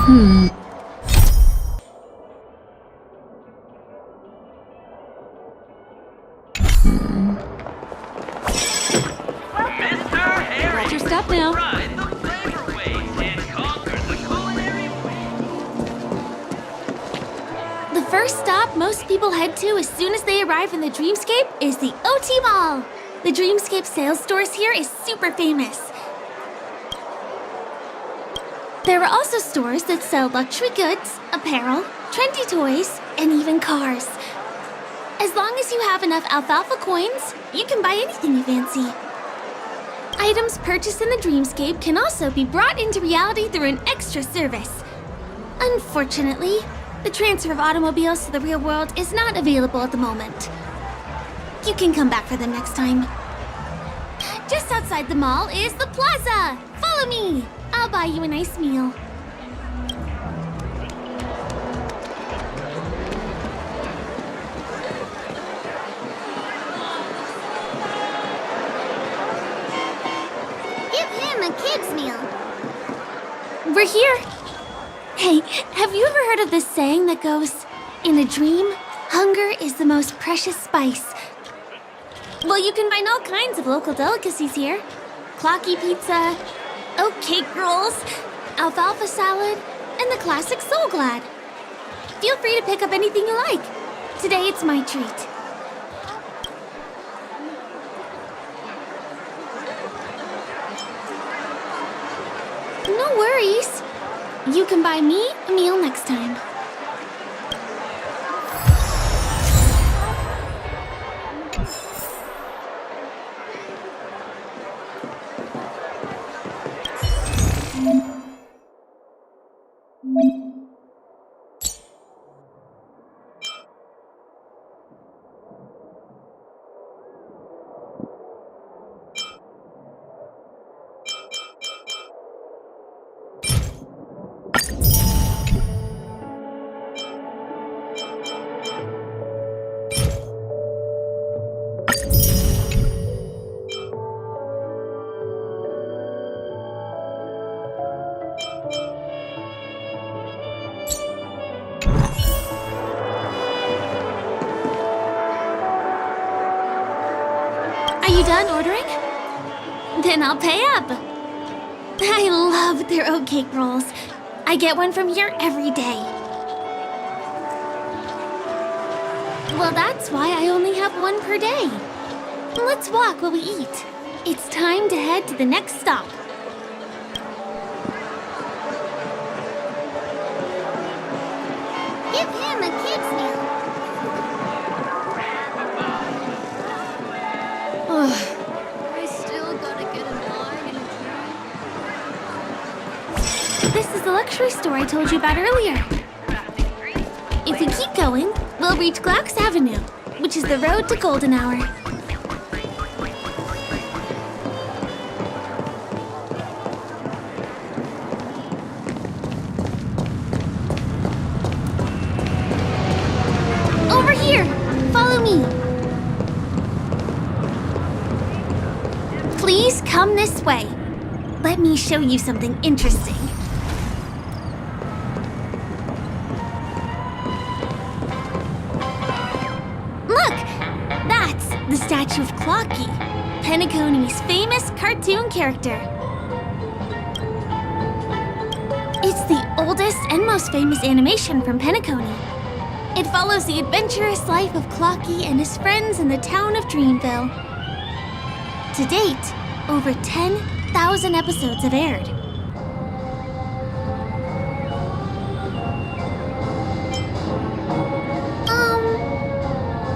Watch your step now. Ride the Trailblaze and conquer the culinary The first stop most people head to as soon as they arrive in the Dreamscape is the OT Mall. The Dreamscape sales stores here is super famous. There are also stores that sell luxury goods, apparel, trendy toys, and even cars. As long as you have enough alfalfa coins, you can buy anything you fancy. Items purchased in the Dreamscape can also be brought into reality through an extra service. Unfortunately, the transfer of automobiles to the real world is not available at the moment. You can come back for them next time. Just outside the mall is the plaza! Follow me! I'll buy you a nice meal. Give him a kid's meal. We're here. Hey, have you ever heard of this saying that goes, in a dream, hunger is the most precious spice? Well, you can find all kinds of local delicacies here. Clocky pizza, oat cake rolls, alfalfa salad, and the classic Soul Glad. Feel free to pick up anything you like. Today it's my treat. No worries. You can buy me a meal next time. Are you done ordering? Then I'll pay up. I love their oat cake rolls. I get one from here every day. Well, that's why I only have one per day. Let's walk while we eat. It's time to head to the next stop. Give him a kid's meal. I still gotta get a line and This is the luxury store I told you about earlier. If we keep going, we'll reach Glauc's Avenue, which is the road to Golden Hour. Over here! Follow me! Please come this way. Let me show you something interesting. Look! That's the statue of Clocky, Penacony's famous cartoon character. It's the oldest and most famous animation from Penacony. It follows the adventurous life of Clocky and his friends in the town of Dreamville. To date, over 10,000 episodes have aired.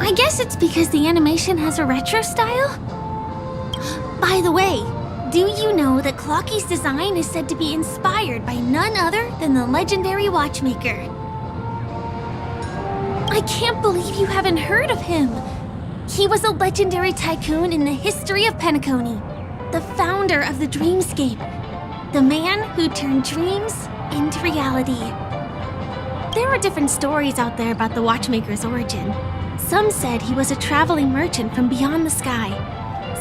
I guess it's because the animation has a retro style? By the way, do you know that Clocky's design is said to be inspired by none other than the legendary watchmaker? I can't believe you haven't heard of him. He was a legendary tycoon in the history of Penacony, the founder of the Dreamscape, the man who turned dreams into reality. There are different stories out there about the watchmaker's origin. Some said he was a traveling merchant from beyond the sky.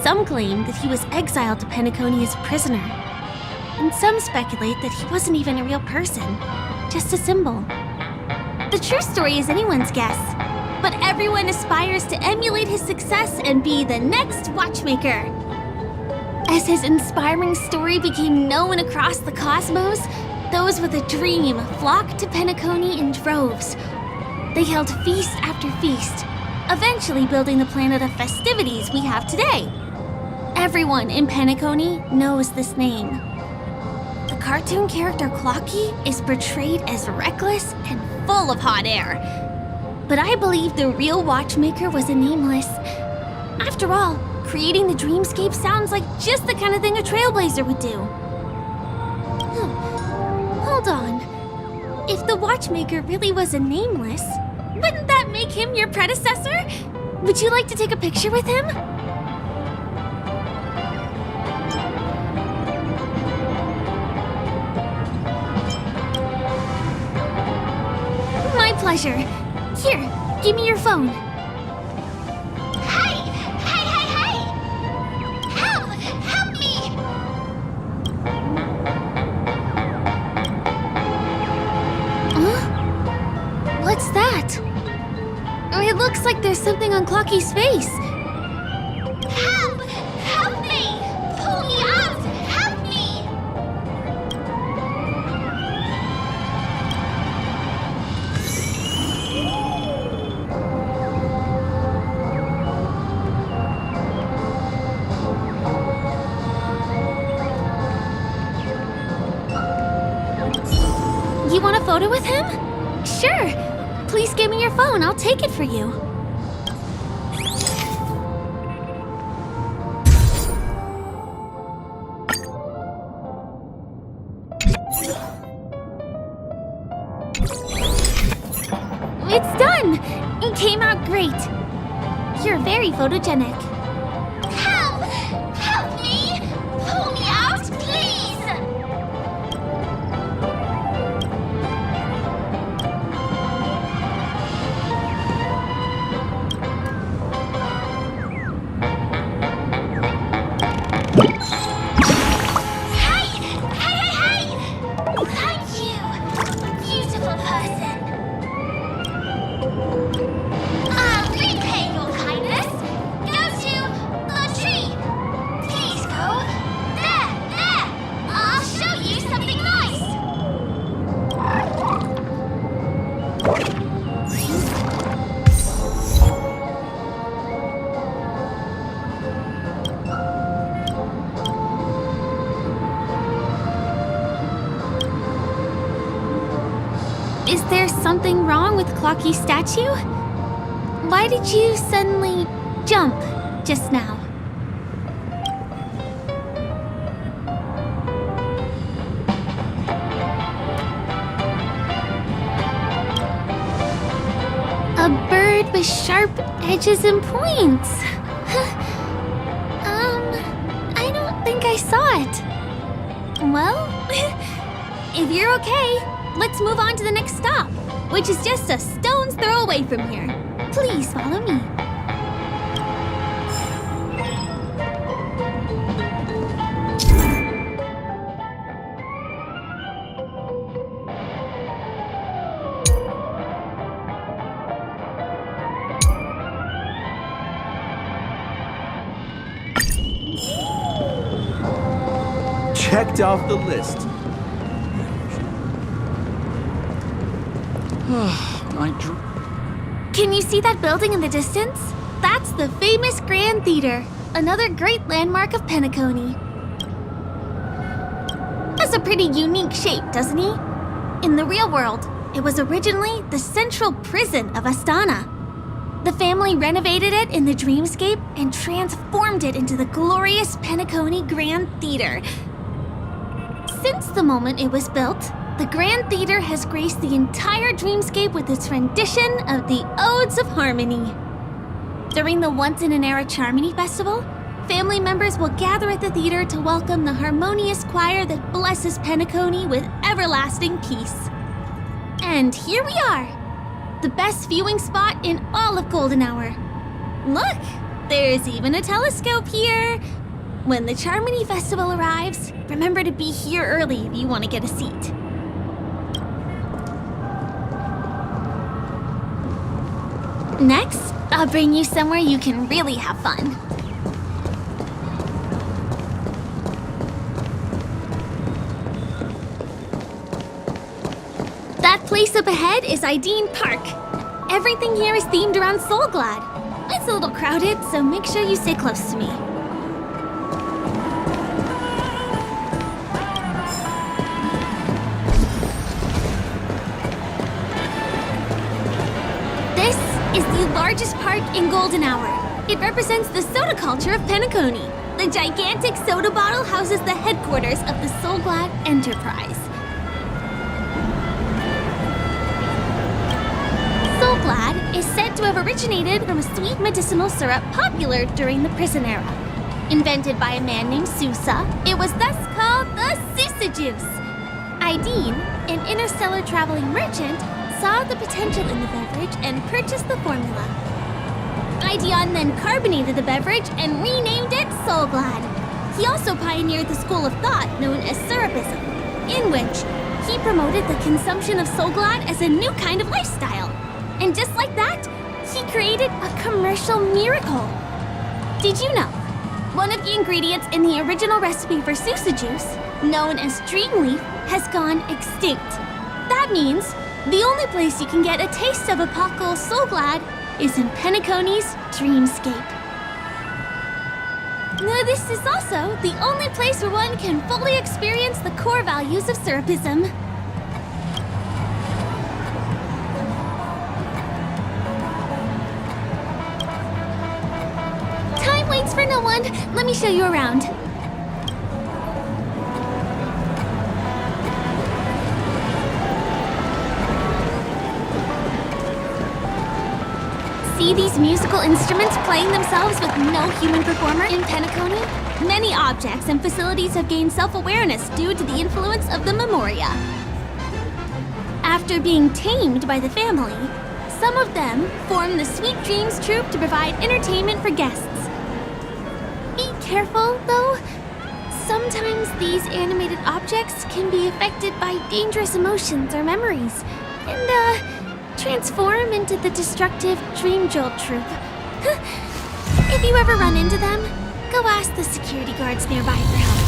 Some claimed that he was exiled to Penacony as a prisoner. and some speculate that he wasn't even a real person, just a symbol. The true story is anyone's guess, but everyone aspires to emulate his success and be the next watchmaker. As his inspiring story became known across the cosmos, those with a dream flocked to Penacony in droves. They held feast after feast, eventually building the planet of festivities we have today. Everyone in Penacony knows this name. The cartoon character Clocky is portrayed as reckless and full of hot air. But I believe the real watchmaker was a nameless. After all, creating the dreamscape sounds like just the kind of thing a trailblazer would do. Hold on. If the watchmaker really was a nameless, wouldn't that make him your predecessor? Would you like to take a picture with him? My pleasure. Here, give me your phone. Hey! Hey, hey, hey! Help! Help me! Huh? What's that? It looks like there's something on Clocky's face. Help! Help me! Pull me out! Help me! You want a photo with him? Sure. Please give me your phone. I'll take it for you. It's done! It came out great. You're very photogenic. Help! Help me! Pull me out, please! Hey! Hey, hey, hey! Thank you, beautiful person. I'll repay your kindness. Go to the tree. Please go. There, there. I'll show you something nice. Is there something wrong with Clocky's statue? Why did you suddenly jump just now? A bird with sharp edges and points. I don't think I saw it. Well, if you're okay, let's move on to the next stop, which is just a stone's throw away from here. Please follow me. Checked off the list. Can you see that building in the distance? That's the famous Grand Theater, another great landmark of Penacony. Has a pretty unique shape, doesn't he? In the real world, it was originally the central prison of Astana. The family renovated it in the dreamscape and transformed it into the glorious Penacony Grand Theater. Since the moment it was built, the Grand Theater has graced the entire dreamscape with its rendition of the Odes of Harmony. During the once-in-an-era Charmony Festival, family members will gather at the theater to welcome the harmonious choir that blesses Penacony with everlasting peace. And here we are, the best viewing spot in all of Golden Hour. Look, there's even a telescope here. When the Charmony Festival arrives, remember to be here early if you want to get a seat. Next, I'll bring you somewhere you can really have fun. That place up ahead is Ideen Park. Everything here is themed around Soulglad. It's a little crowded, so make sure you stay close to me. This is the largest park in Golden Hour. It represents the soda culture of Penacony. The gigantic soda bottle houses the headquarters of the Soulglad Enterprise. Soulglad is said to have originated from a sweet medicinal syrup popular during the prison era. Invented by a man named Sousa, it was thus called the Sousa Juice. Ideen, an interstellar traveling merchant, saw the potential in the beverage and purchased the formula. Ideon then carbonated the beverage and renamed it Soulglad. He also pioneered the school of thought known as syrupism, in which he promoted the consumption of Soulglad as a new kind of lifestyle. And just like that, he created a commercial miracle. Did you know? One of the ingredients in the original recipe for Sousa Juice, known as Dreamleaf, has gone extinct. That means the only place you can get a taste of Apocal Soulglad is in Penacony's Dreamscape. Now, this is also the only place where one can fully experience the core values of syrupism. Time waits for no one. Let me show you around. See these musical instruments playing themselves with no human performer in Penacony? Many objects and facilities have gained self-awareness due to the influence of the Memoria. After being tamed by the family, some of them form the Sweet Dreams Troupe to provide entertainment for guests. Be careful, though. Sometimes these animated objects can be affected by dangerous emotions or memories, and, transform into the destructive Dream Jolt Troupe. If you ever run into them, go ask the security guards nearby for help.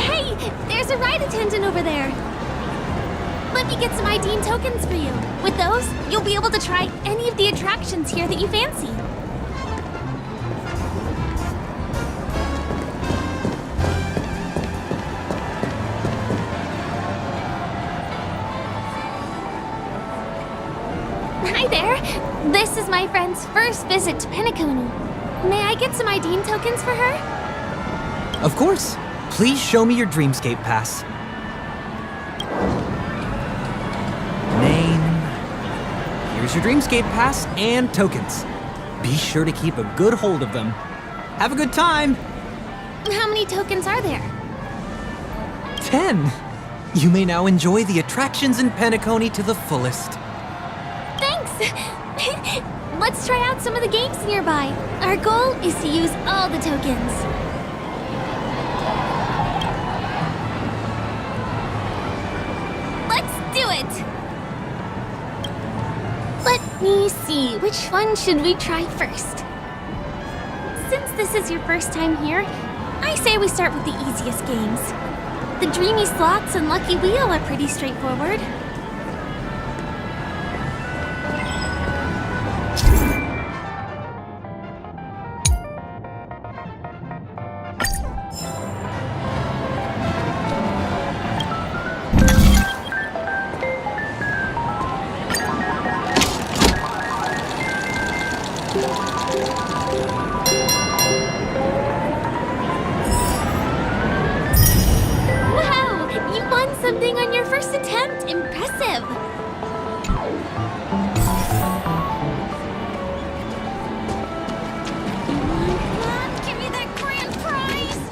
Hey, there's a ride attendant over there. Let me get some Ideen tokens for you. With those, you'll be able to try any of the attractions here that you fancy. Hi there. This is my friend's first visit to Penacony. May I get some Ideen tokens for her? Of course. Please show me your Dreamscape pass. Name. Here's your Dreamscape pass and tokens. Be sure to keep a good hold of them. Have a good time. How many tokens are there? 10. You may now enjoy the attractions in Penacony to the fullest. Let's try out some of the games nearby. Our goal is to use all the tokens. Let's do it! Let me see, which one should we try first? Since this is your first time here, I say we start with the easiest games. The Dreamy Slots and Lucky Wheel are pretty straightforward. Wow! You won something on your first attempt! Impressive! Come on, give me that grand prize!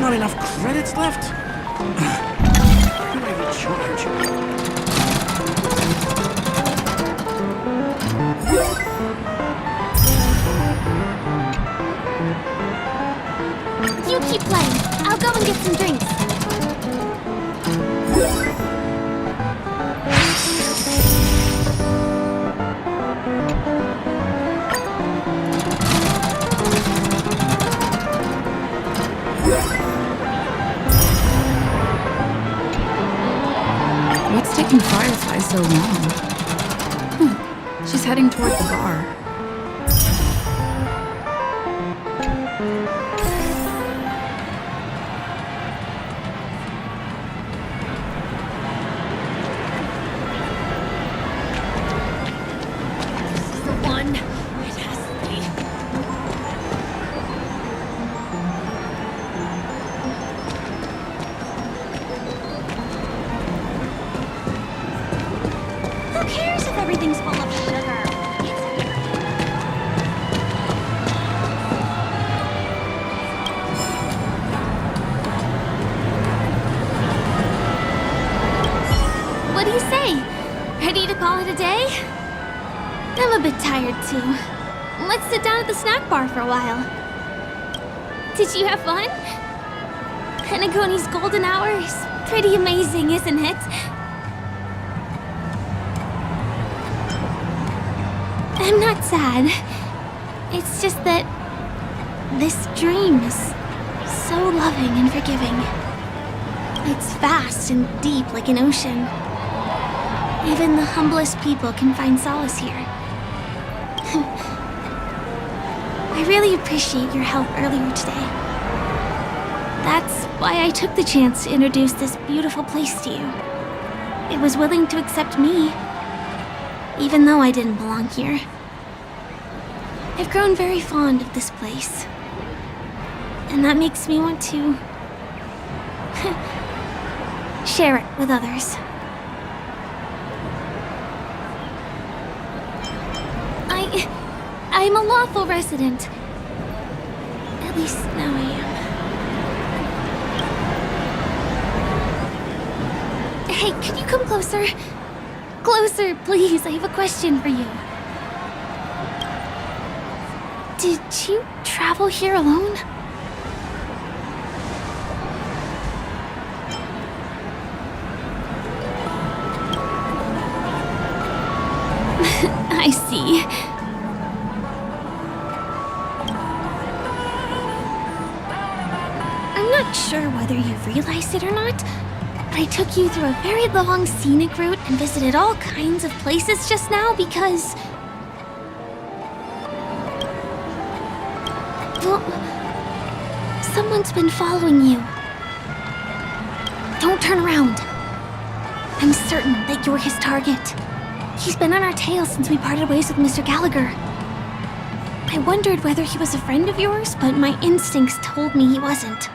not enough credits left? How do I recharge? You keep playing. I'll go and get some drinks. What's taking Firefly so long? She's heading toward the bar. Who cares if everything's full of sugar? What do you say? Ready to call it a day? I'm a bit tired too. Let's sit down at the snack bar for a while. Did you have fun? Penacony's golden hour is pretty amazing, isn't it? I'm not sad. It's just that this dream is so loving and forgiving. It's vast and deep like an ocean. Even the humblest people can find solace here. I really appreciate your help earlier today. That's why I took the chance to introduce this beautiful place to you. It was willing to accept me, even though I didn't belong here. I've grown very fond of this place, and that makes me want to share it with others. I'm a lawful resident. At least now I am. Hey, can you come closer? Closer, please. I have a question for you. Did you travel here alone? I see. I'm not sure whether you realized it or not, but I took you through a very long scenic route and visited all kinds of places just now because... well, someone's been following you. Don't turn around. I'm certain that you're his target. He's been on our tail since we parted ways with Mr. Gallagher. I wondered whether he was a friend of yours, but my instincts told me he wasn't.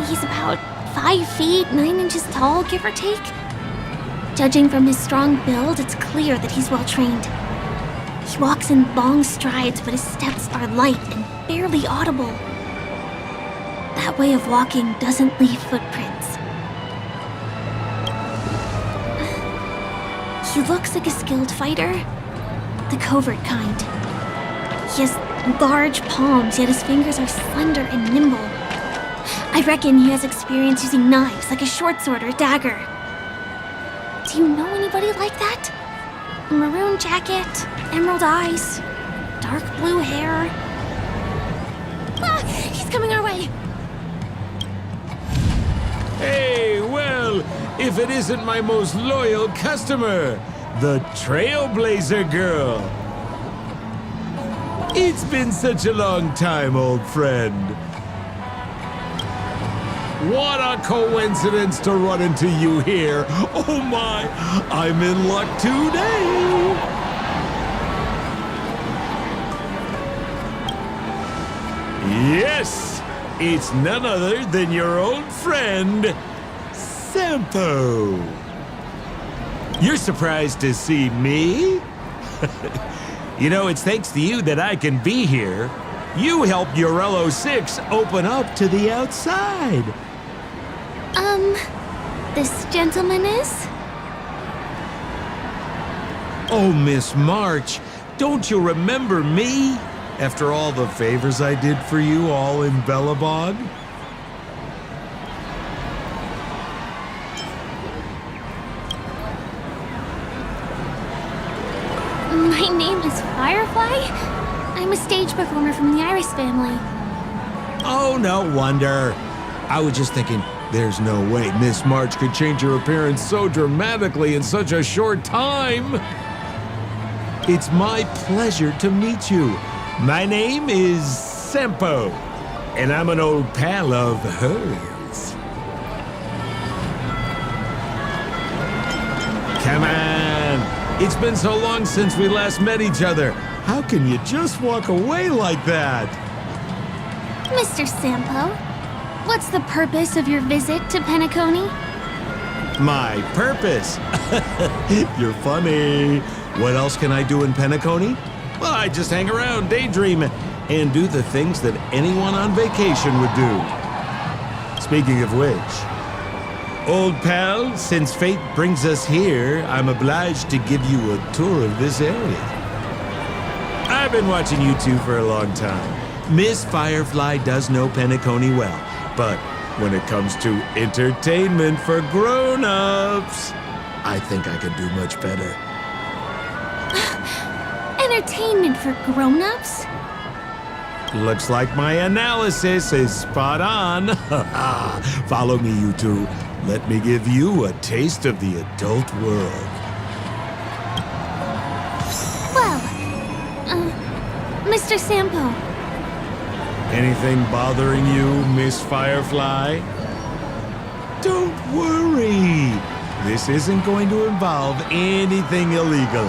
He's about 5 feet, 9 inches tall, give or take. Judging from his strong build, it's clear that he's well trained. He walks in long strides, but his steps are light and barely audible. That way of walking doesn't leave footprints. He looks like a skilled fighter, the covert kind. He has large palms, yet his fingers are slender and nimble. I reckon he has experience using knives, like a short sword or a dagger. Do you know anybody like that? A maroon jacket, emerald eyes, dark blue hair. Ah, he's coming our way. Hey, well, if it isn't my most loyal customer, the Trailblazer girl. It's been such a long time, old friend. What a coincidence to run into you here. Oh my, I'm in luck today. Yes, it's none other than your old friend, Sampo. You're surprised to see me? You know, it's thanks to you that I can be here. You helped Urello 6 open up to the outside. This gentleman is? Oh, Miss March, don't you remember me? After all the favors I did for you all in Bellabog? My name is Firefly. I'm a stage performer from the Iris family. Oh, no wonder. I was just thinking, there's no way Miss March could change her appearance so dramatically in such a short time. It's my pleasure to meet you. My name is Sempo, and I'm an old pal of hers. Come on. It's been so long since we last met each other. How can you just walk away like that? Mr. Sampo, what's the purpose of your visit to Penacony? My purpose? You're funny. What else can I do in Penacony? Well, I just hang around, daydream, and do the things that anyone on vacation would do. Speaking of which, old pal, since fate brings us here, I'm obliged to give you a tour of this area. I've been watching you two for a long time. Miss Firefly does know Penacony well, but when it comes to entertainment for grown-ups, I think I could do much better. Entertainment for grown-ups? Looks like my analysis is spot on. Follow me, you two. Let me give you a taste of the adult world. Well, Mr. Sampo, Anything bothering you, Miss Firefly? Don't worry. This isn't going to involve anything illegal.